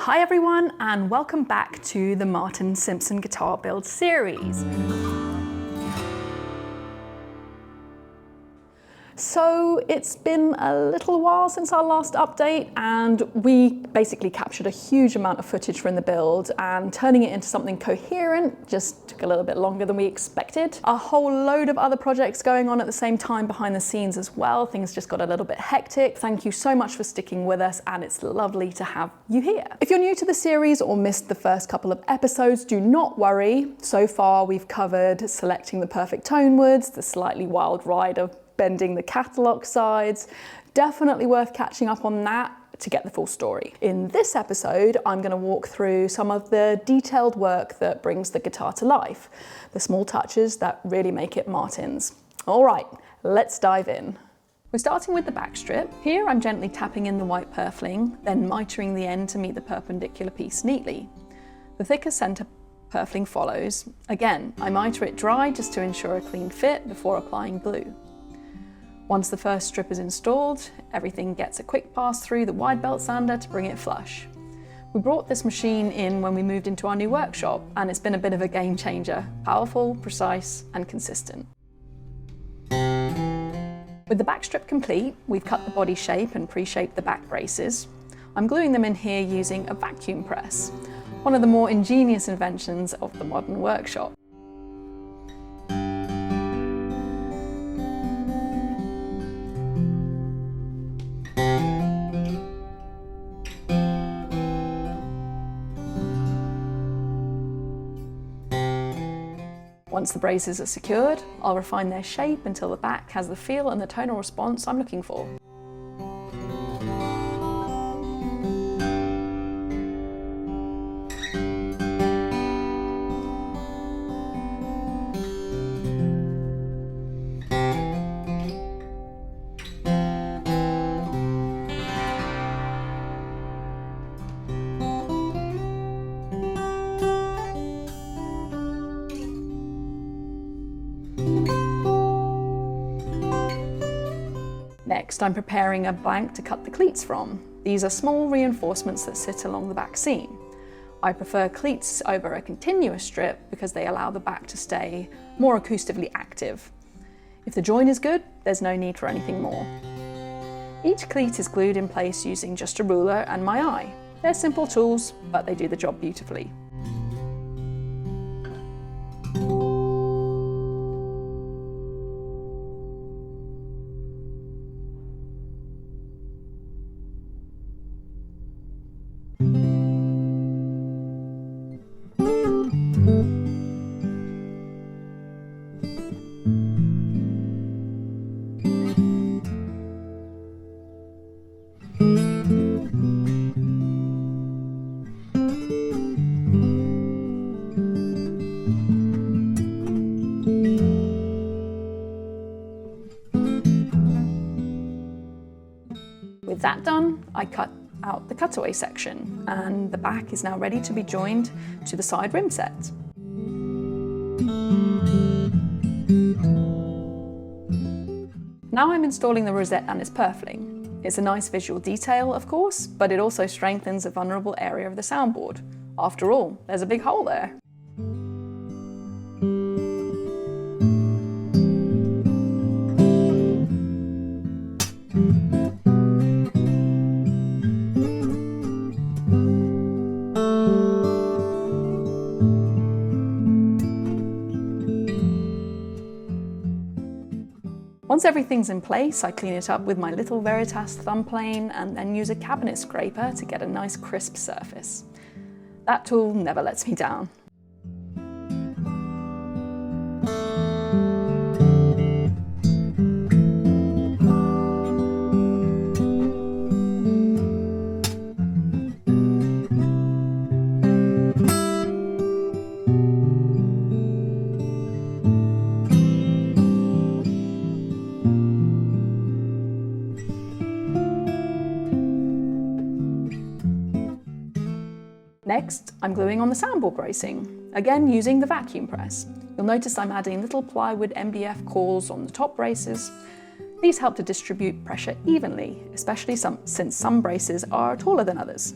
Hi everyone, and welcome back to the Martin Simpson guitar build series. So it's been a little while since our last update, and we basically captured a huge amount of footage from the build, and turning it into something coherent just took a little bit longer than we expected. A whole load of other projects going on at the same time behind the scenes as well. Things just got a little bit hectic. Thank you so much for sticking with us, and it's lovely to have you here. If you're new to the series or missed the first couple of episodes, do not worry. So far we've covered selecting the perfect tone woods, the slightly wild ride of bending the catalogue sides. Definitely worth catching up on that to get the full story. In this episode, I'm going to walk through some of the detailed work that brings the guitar to life, the small touches that really make it Martin's. All right, let's dive in. We're starting with the back strip. Here I'm gently tapping in the white purfling, then mitering the end to meet the perpendicular piece neatly. The thicker centre purfling follows. Again, I miter it dry just to ensure a clean fit before applying glue. Once the first strip is installed, everything gets a quick pass through the wide belt sander to bring it flush. We brought this machine in when we moved into our new workshop, and it's been a bit of a game changer. Powerful, precise, and consistent. With the back strip complete, we've cut the body shape and pre-shaped the back braces. I'm gluing them in here using a vacuum press, one of the more ingenious inventions of the modern workshop. Once the braces are secured, I'll refine their shape until the back has the feel and the tonal response I'm looking for. Next, I'm preparing a blank to cut the cleats from. These are small reinforcements that sit along the back seam. I prefer cleats over a continuous strip because they allow the back to stay more acoustically active. If the join is good, there's no need for anything more. Each cleat is glued in place using just a ruler and my eye. They're simple tools, but they do the job beautifully. With that done, I cut out the cutaway section, and the back is now ready to be joined to the side rim set. Now I'm installing the rosette and its purfling. It's a nice visual detail, of course, but it also strengthens a vulnerable area of the soundboard. After all, there's a big hole there. Once everything's in place, I clean it up with my little Veritas thumb plane and then use a cabinet scraper to get a nice crisp surface. That tool never lets me down. Next, I'm gluing on the soundboard bracing, again using the vacuum press. You'll notice I'm adding little plywood MDF cores on the top braces. These help to distribute pressure evenly, especially since some braces are taller than others.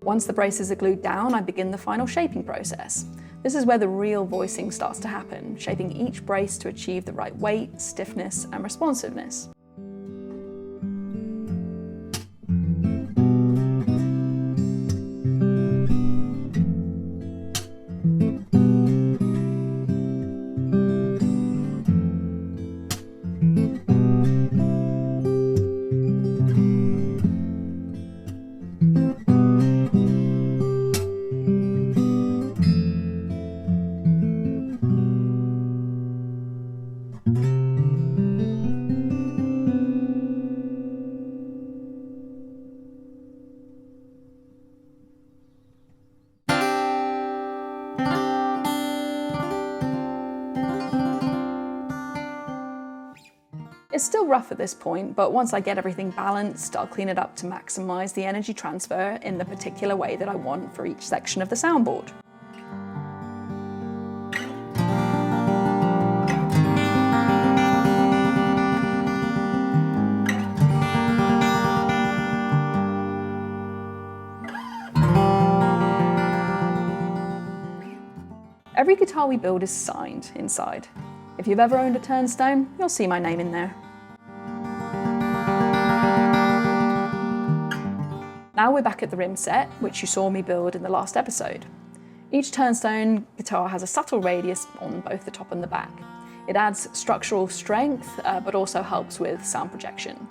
Once the braces are glued down, I begin the final shaping process. This is where the real voicing starts to happen, shaping each brace to achieve the right weight, stiffness, and responsiveness. It's still rough at this point, but once I get everything balanced, I'll clean it up to maximise the energy transfer in the particular way that I want for each section of the soundboard. Every guitar we build is signed inside. If you've ever owned a Turnstone, you'll see my name in there. Now we're back at the rim set, which you saw me build in the last episode. Each Turnstone guitar has a subtle radius on both the top and the back. It adds structural strength, but also helps with sound projection.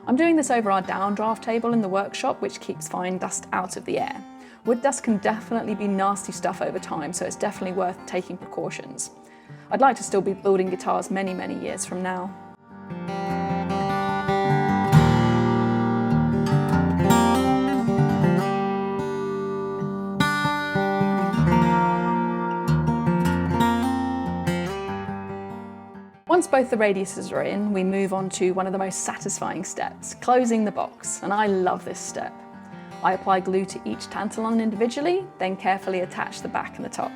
I'm doing this over our downdraft table in the workshop, which keeps fine dust out of the air. Wood dust can definitely be nasty stuff over time, so it's definitely worth taking precautions. I'd like to still be building guitars many, many years from now. Once both the radiuses are in, we move on to one of the most satisfying steps, closing the box, and I love this step. I apply glue to each tantalon individually, then carefully attach the back and the top.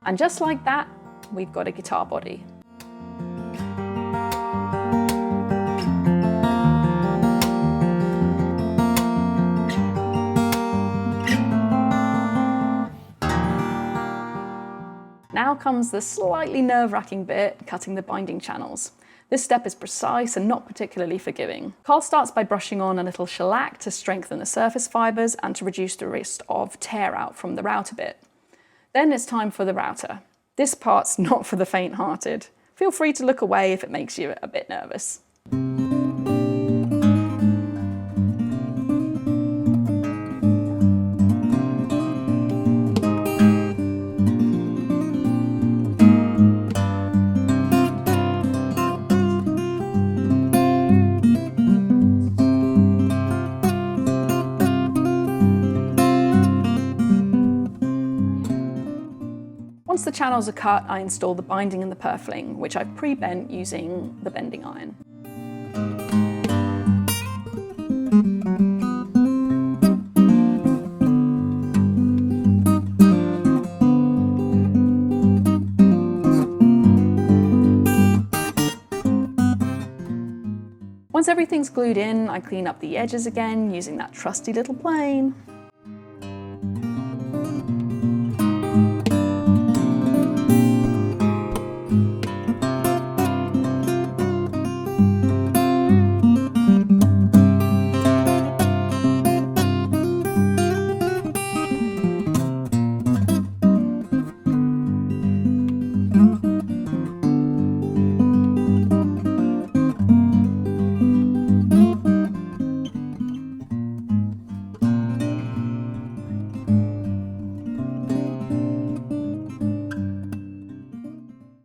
And just like that, we've got a guitar body. Now comes the slightly nerve-wracking bit, cutting the binding channels. This step is precise and not particularly forgiving. Carl starts by brushing on a little shellac to strengthen the surface fibres and to reduce the risk of tear out from the router bit. Then it's time for the router. This part's not for the faint-hearted. Feel free to look away if it makes you a bit nervous. Once Once the channels are cut, I install the binding and the purfling, which I've pre-bent using the bending iron. Once everything's glued in, I clean up the edges again using that trusty little plane.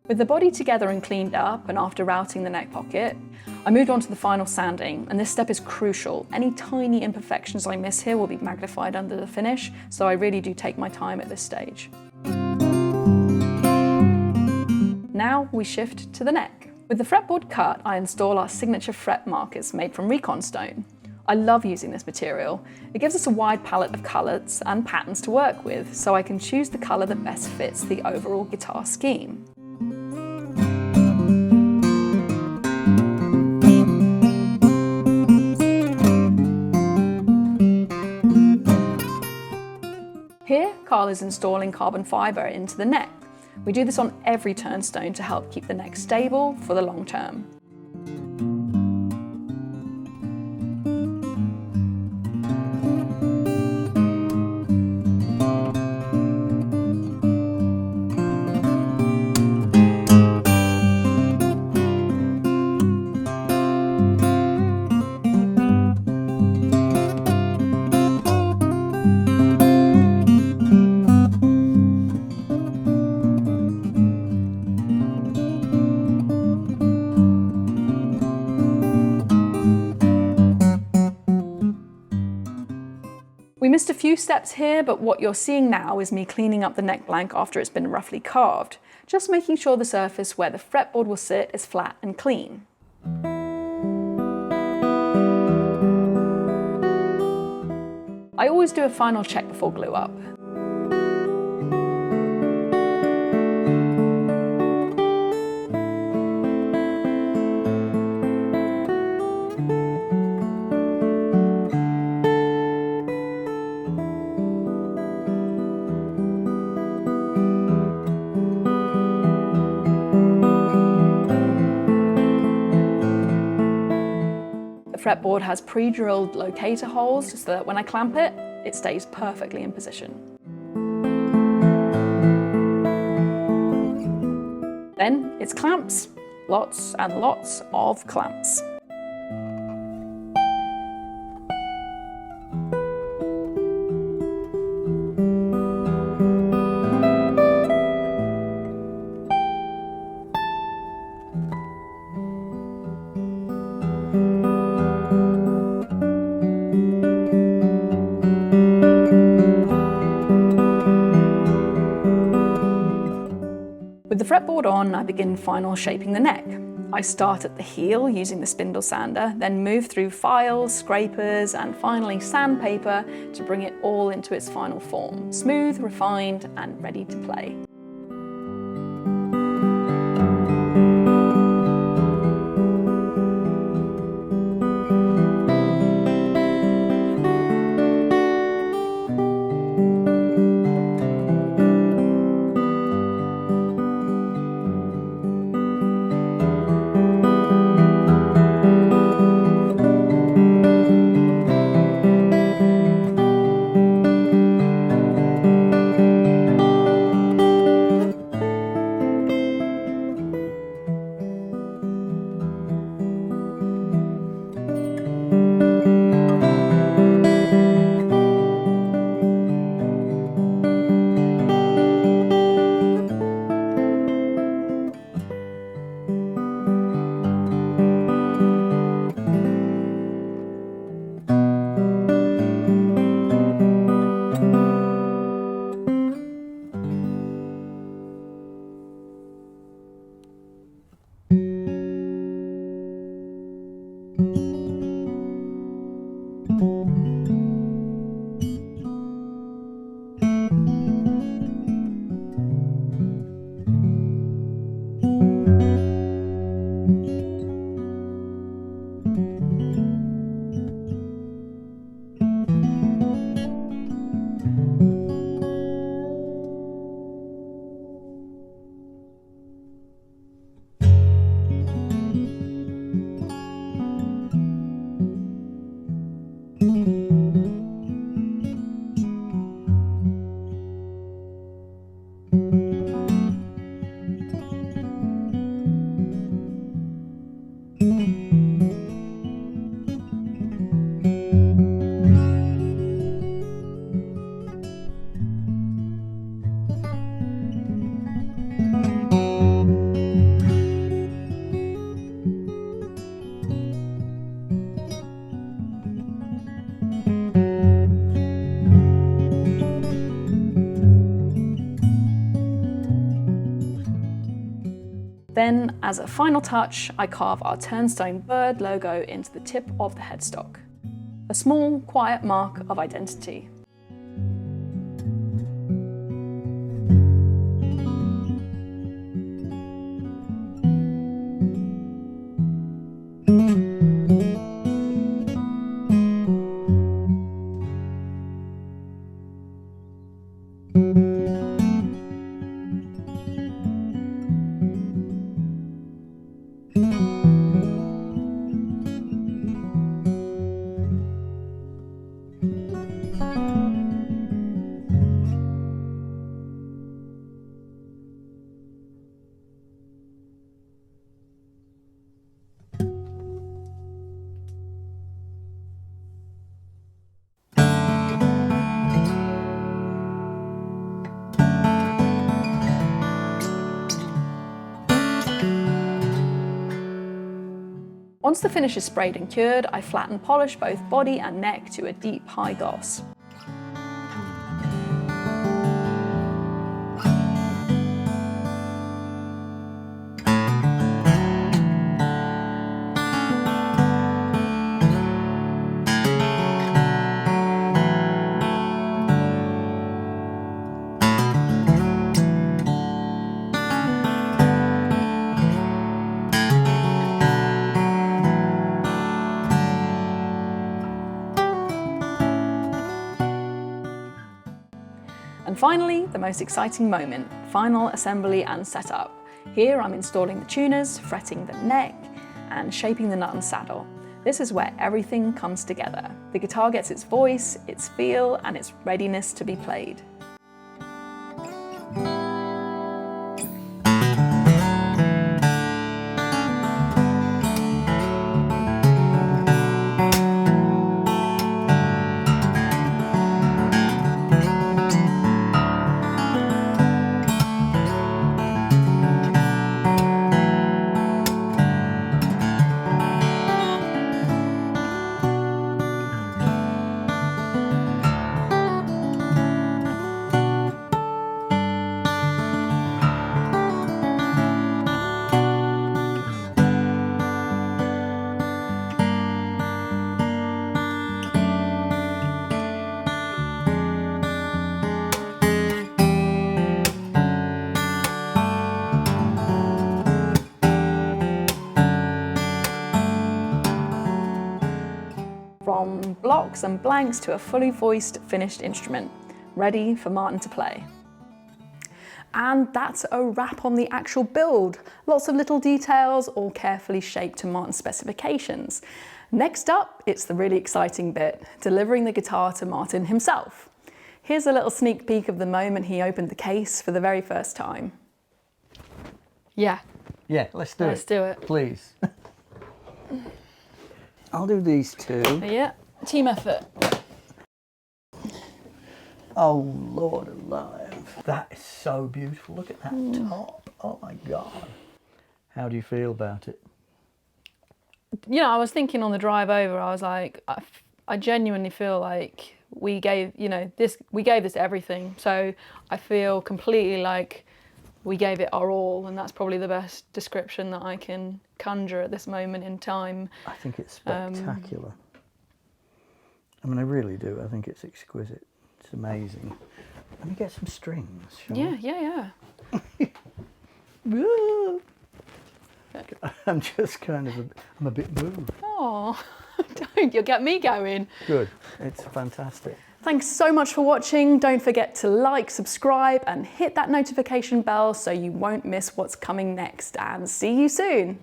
With the body together and cleaned up, and after routing the neck pocket, I moved on to the final sanding, and this step is crucial. Any tiny imperfections I miss here will be magnified under the finish, so I really do take my time at this stage. Now we shift to the neck. With the fretboard cut, I install our signature fret markers made from recon stone. I love using this material. It gives us a wide palette of colours and patterns to work with, so I can choose the colour that best fits the overall guitar scheme. Here, Carl is installing carbon fibre into the neck. We do this on every Turnstone to help keep the neck stable for the long term. We missed a few steps here, but what you're seeing now is me cleaning up the neck blank after it's been roughly carved, just making sure the surface where the fretboard will sit is flat and clean. I always do a final check before glue up. The fretboard has pre-drilled locator holes so that when I clamp it, it stays perfectly in position. Then it's clamps, lots and lots of clamps. With the fretboard on, I begin final shaping the neck. I start at the heel using the spindle sander, then move through files, scrapers, and finally sandpaper to bring it all into its final form. Smooth, refined, and ready to play. Then, as a final touch, I carve our Turnstone bird logo into the tip of the headstock. A small, quiet mark of identity. Once the finish is sprayed and cured, I flatten polish both body and neck to a deep high gloss. And finally, the most exciting moment, final assembly and setup. Here I'm installing the tuners, fretting the neck, and shaping the nut and saddle. This is where everything comes together. The guitar gets its voice, its feel, and its readiness to be played. From blocks and blanks to a fully voiced, finished instrument, ready for Martin to play. And that's a wrap on the actual build. Lots of little details, all carefully shaped to Martin's specifications. Next up, it's the really exciting bit, delivering the guitar to Martin himself. Here's a little sneak peek of the moment he opened the case for the very first time. Yeah. Yeah, let's do it. Let's do it. Please. I'll do these two. Yeah, team effort. Oh, Lord alive. That is so beautiful. Look at that top. Oh, my God. How do you feel about it? You know, I was thinking on the drive over, I was like, I genuinely feel like we gave this everything. So I feel completely like we gave it our all, and that's probably the best description that I can conjure at this moment in time. I think it's spectacular. I mean, I really do. I think it's exquisite. It's amazing. Let me get some strings, shall Yeah. we? I'm just kind of, I'm a bit moved. Oh, don't, you'll get me going. Good, it's fantastic. Thanks so much for watching. Don't forget to like, subscribe, and hit that notification bell so you won't miss what's coming next. And see you soon.